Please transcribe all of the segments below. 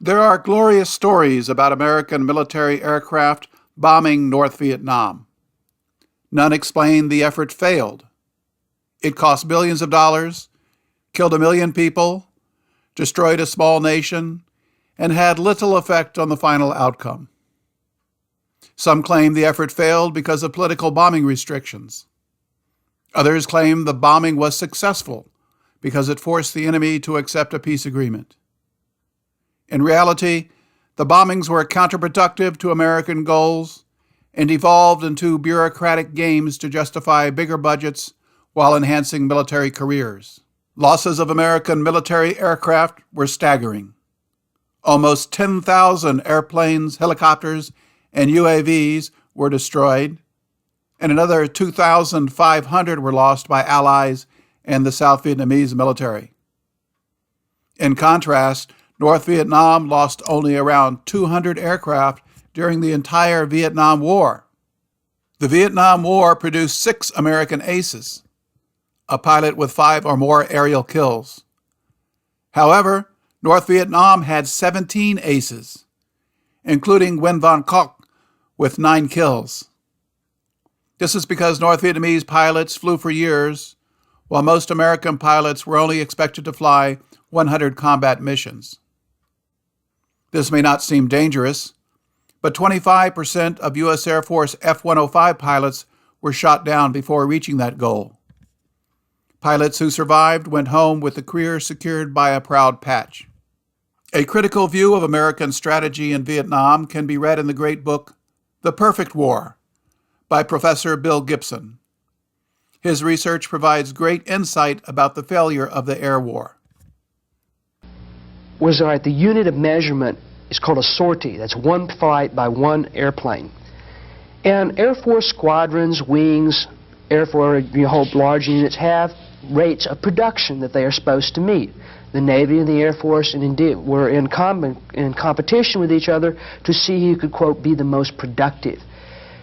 There are glorious stories about American military aircraft bombing North Vietnam. None explain the effort failed. It cost billions of dollars, killed 1 million people, destroyed a small nation, and had little effect on the final outcome. Some claim the effort failed because of political bombing restrictions. Others claim the bombing was successful because it forced the enemy to accept a peace agreement. In reality, the bombings were counterproductive to American goals and evolved into bureaucratic games to justify bigger budgets while enhancing military careers. Losses of American military aircraft were staggering. Almost 10,000 airplanes, helicopters, and UAVs were destroyed, and another 2,500 were lost by Allies and the South Vietnamese military. In contrast, North Vietnam lost only around 200 aircraft during the entire Vietnam War. The Vietnam War produced 6 American aces, a pilot with 5 or more aerial kills. However, North Vietnam had 17 aces, including Nguyen Van Coc with 9 kills. This is because North Vietnamese pilots flew for years, while most American pilots were only expected to fly 100 combat missions. This may not seem dangerous, but 25% of U.S. Air Force F-105 pilots were shot down before reaching that goal. Pilots who survived went home with a career secured by a proud patch. A critical view of American strategy in Vietnam can be read in the great book, The Perfect War, by Professor Bill Gibson. His research provides great insight about the failure of the air war. The unit of measurement is called a sortie. That's one flight by one airplane. And Air Force squadrons, wings, Air Force, large units have rates of production that they are supposed to meet. The Navy and the Air Force were in competition with each other to see who could, quote, be the most productive.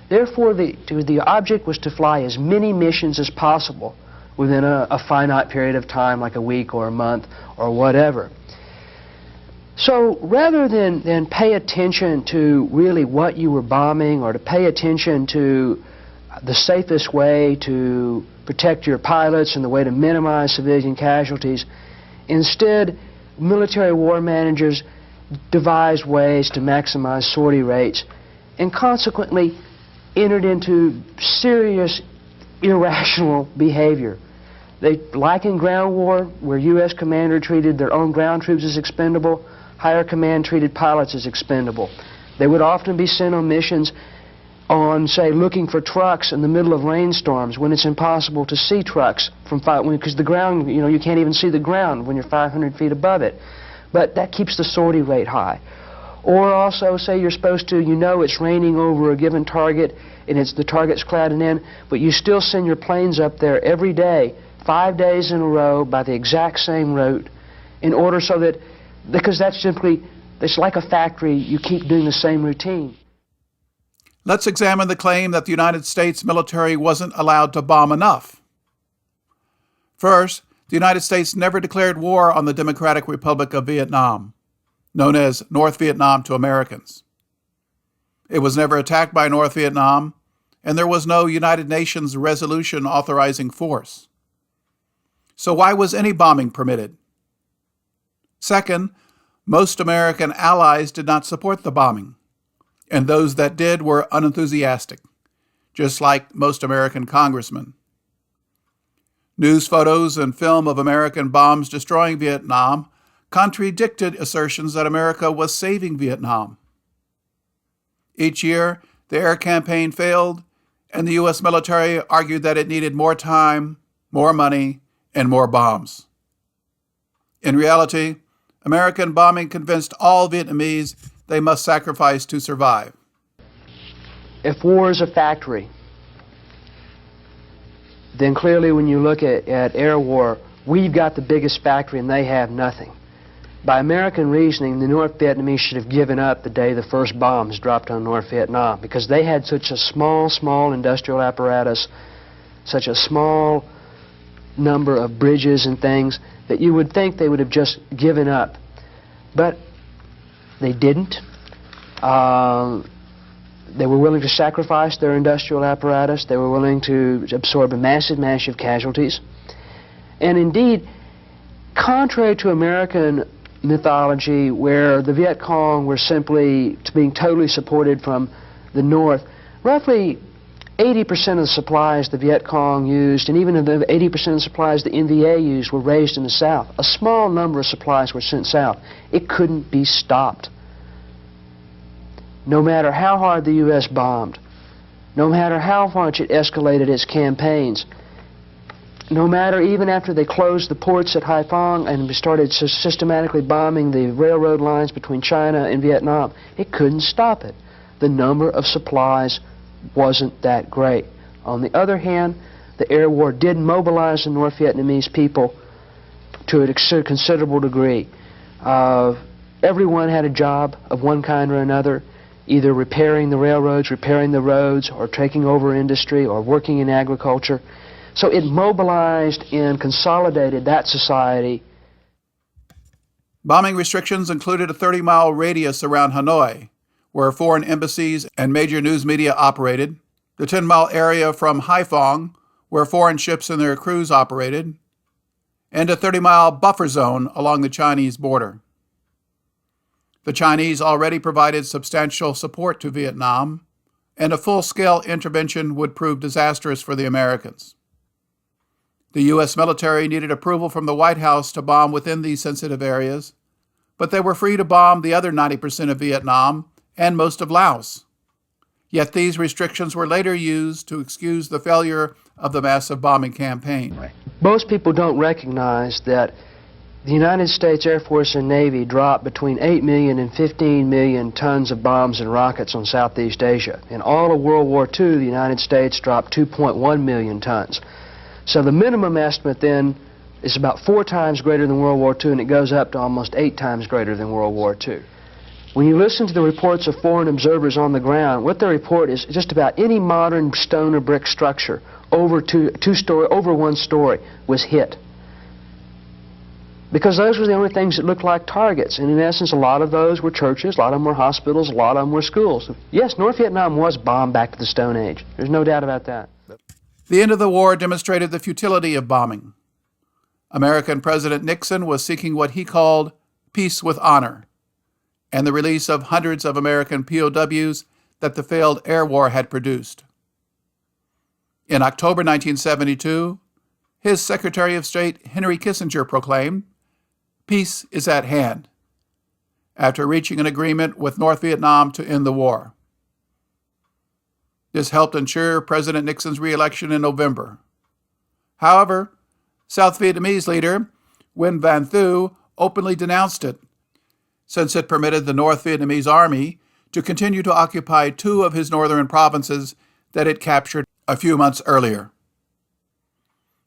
Therefore, the object was to fly as many missions as possible within a finite period of time, like a week or a month or whatever. So rather than pay attention to really what you were bombing or to pay attention to the safest way to protect your pilots and the way to minimize civilian casualties, instead, military war managers devised ways to maximize sortie rates and consequently entered into serious irrational behavior. Like in ground war, where U.S. commander treated their own ground troops as expendable, higher command treated pilots as expendable. They would often be sent on missions on, say, looking for trucks in the middle of rainstorms when it's impossible to see trucks because the ground, you can't even see the ground when you're 500 feet above it. But that keeps the sortie rate high. Or also, say you're supposed to, it's raining over a given target and the target's clouded in, but you still send your planes up there every day, 5 days in a row by the exact same route in order so that, because it's like a factory, you keep doing the same routine. Let's examine the claim that the United States military wasn't allowed to bomb enough. First, the United States never declared war on the Democratic Republic of Vietnam, known as North Vietnam to Americans. It was never attacked by North Vietnam, and there was no United Nations resolution authorizing force. So why was any bombing permitted? Second, most American allies did not support the bombing, and those that did were unenthusiastic, just like most American congressmen. News photos and film of American bombs destroying Vietnam contradicted assertions that America was saving Vietnam. Each year, the air campaign failed, and the U.S. military argued that it needed more time, more money, and more bombs. In reality, American bombing convinced all Vietnamese they must sacrifice to survive. If war is a factory, then clearly when you look at air war, we've got the biggest factory and they have nothing. By American reasoning, the North Vietnamese should have given up the day the first bombs dropped on North Vietnam, because they had such a small industrial apparatus, such a small number of bridges and things, that you would think they would have just given up. But they didn't. They were willing to sacrifice their industrial apparatus. They were willing to absorb massive casualties. And indeed, contrary to American mythology, where the Viet Cong were simply being totally supported from the North, roughly 80% of the supplies the Viet Cong used, and even the 80% of the supplies the NVA used, were raised in the South. A small number of supplies were sent south. It couldn't be stopped. No matter how hard the U.S. bombed, no matter how much it escalated its campaigns, no matter even after they closed the ports at Haiphong and started systematically bombing the railroad lines between China and Vietnam, it couldn't stop it. The number of supplies wasn't that great. On the other hand, the air war did mobilize the North Vietnamese people to a considerable degree. Everyone had a job of one kind or another, either repairing the railroads, repairing the roads, or taking over industry, or working in agriculture. So it mobilized and consolidated that society. Bombing restrictions included a 30-mile radius around Hanoi, where foreign embassies and major news media operated, the 10-mile area from Haiphong, where foreign ships and their crews operated, and a 30-mile buffer zone along the Chinese border. The Chinese already provided substantial support to Vietnam, and a full-scale intervention would prove disastrous for the Americans. The U.S. military needed approval from the White House to bomb within these sensitive areas, but they were free to bomb the other 90% of Vietnam and most of Laos. Yet these restrictions were later used to excuse the failure of the massive bombing campaign. Most people don't recognize that the United States Air Force and Navy dropped between 8 million and 15 million tons of bombs and rockets on Southeast Asia. In all of World War II, the United States dropped 2.1 million tons. So the minimum estimate then is about 4 times greater than World War II, and it goes up to almost 8 times greater than World War II. When you listen to the reports of foreign observers on the ground, what they report is just about any modern stone or brick structure over one story was hit. Because those were the only things that looked like targets. And in essence, a lot of those were churches, a lot of them were hospitals, a lot of them were schools. Yes, North Vietnam was bombed back to the Stone Age. There's no doubt about that. The end of the war demonstrated the futility of bombing. American President Nixon was seeking what he called peace with honor, and the release of hundreds of American POWs that the failed air war had produced. In October 1972, his Secretary of State Henry Kissinger proclaimed, "Peace is at hand," after reaching an agreement with North Vietnam to end the war. This helped ensure President Nixon's re-election in November. However, South Vietnamese leader Nguyen Van Thieu openly denounced it, since it permitted the North Vietnamese army to continue to occupy 2 of his northern provinces that it captured a few months earlier.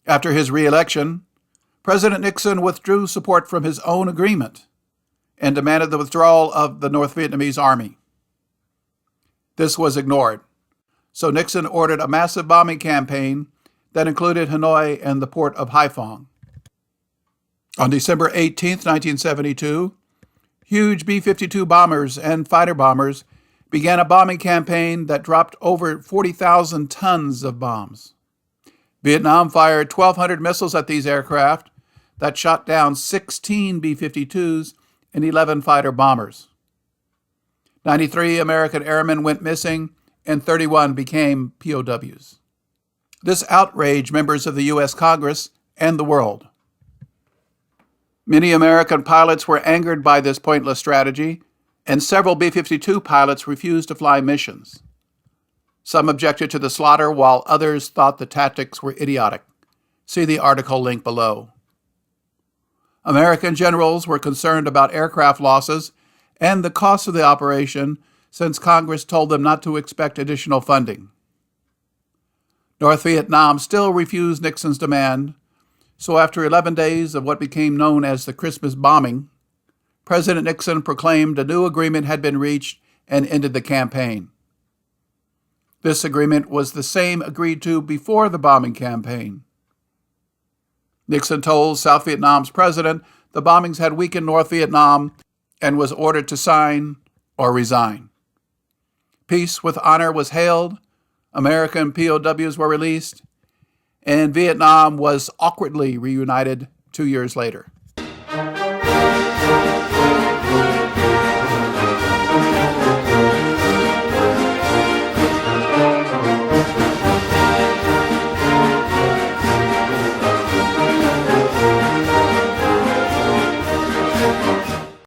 After his re-election, President Nixon withdrew support from his own agreement and demanded the withdrawal of the North Vietnamese army. This was ignored, so Nixon ordered a massive bombing campaign that included Hanoi and the port of Haiphong. On December 18, 1972, huge B-52 bombers and fighter bombers began a bombing campaign that dropped over 40,000 tons of bombs. Vietnam fired 1,200 missiles at these aircraft that shot down 16 B-52s and 11 fighter bombers. 93 American airmen went missing, and 31 became POWs. This outraged members of the U.S. Congress and the world. Many American pilots were angered by this pointless strategy, and several B-52 pilots refused to fly missions. Some objected to the slaughter, while others thought the tactics were idiotic. See the article link below. American generals were concerned about aircraft losses and the cost of the operation, since Congress told them not to expect additional funding. North Vietnam still refused Nixon's demand, so after 11 days of what became known as the Christmas bombing, President Nixon proclaimed a new agreement had been reached and ended the campaign. This agreement was the same agreed to before the bombing campaign. Nixon told South Vietnam's president the bombings had weakened North Vietnam and was ordered to sign or resign. Peace with honor was hailed, American POWs were released, and Vietnam was awkwardly reunited 2 years later.